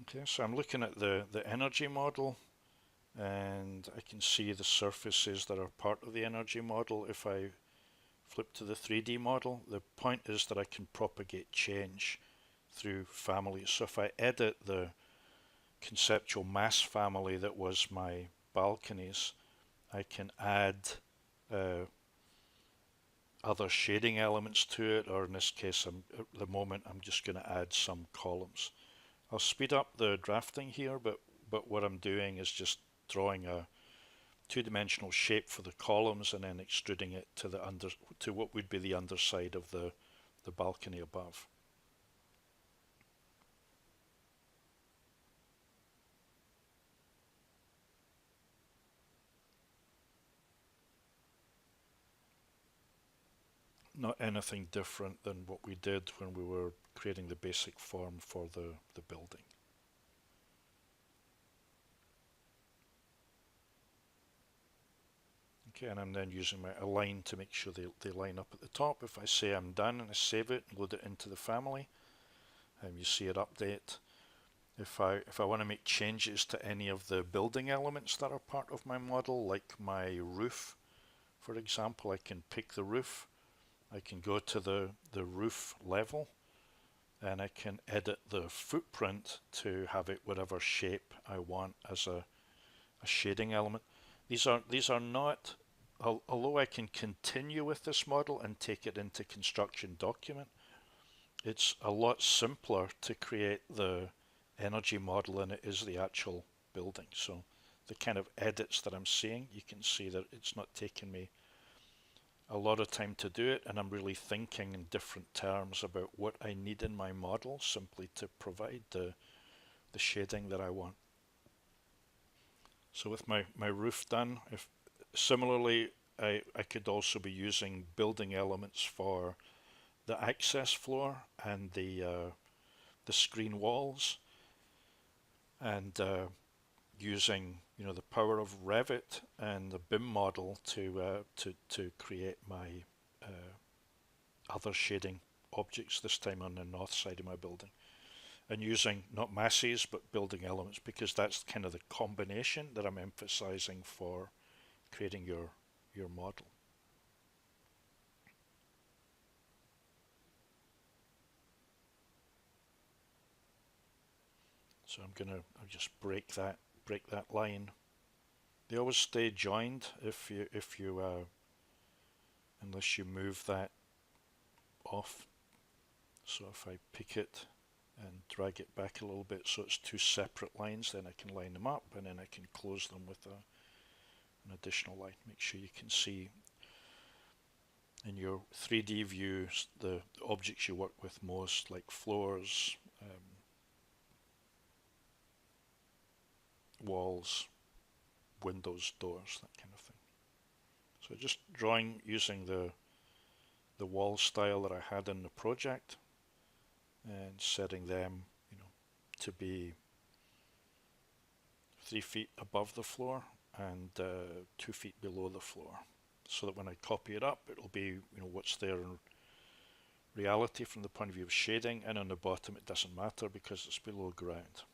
Okay, so I'm looking at the energy model, and I can see the surfaces that are part of the energy model. If I flip to the 3D model, the point is that I can propagate change through families. So if I edit the conceptual mass family that was my balconies, I can add uh, other shading elements to it, or in this case, at the moment, I'm just going to add some columns. I'll speed up the drafting here, but what I'm doing is just drawing a two-dimensional shape for the columns and then extruding it to what would be the underside of the balcony above. Not anything different than what we did when we were creating the basic form for the building. Okay, and I'm then using my align to make sure they line up at the top. If I say I'm done and I save it and load it into the family, you see it update. If I want to make changes to any of the building elements that are part of my model, like my roof, for example, I can pick the roof. I can go to the roof level, and I can edit the footprint to have it whatever shape I want as a shading element. These are not, although I can continue with this model and take it into construction document, it's a lot simpler to create the energy model than it is the actual building. So the kind of edits that I'm seeing, you can see that it's not taking me a lot of time to do it, and I'm really thinking in different terms about what I need in my model simply to provide the shading that I want. So with my roof done, if similarly I could also be using building elements for the access floor and the screen walls, and using the power of Revit and the BIM model to create my other shading objects, this time on the north side of my building, and using not masses but building elements, because that's kind of the combination that I'm emphasizing for creating your model. So I'll just break that line. They always stay joined if you unless you move that off. So if I pick it and drag it back a little bit so it's two separate lines, then I can line them up, and then I can close them with an additional line. Make sure you can see in your 3D views the objects you work with most, like floors, walls, windows, doors, that kind of thing. So just drawing using the wall style that I had in the project, and setting them, to be 3 feet above the floor and 2 feet below the floor, so that when I copy it up, it'll be what's there in reality from the point of view of shading, and on the bottom it doesn't matter because it's below ground.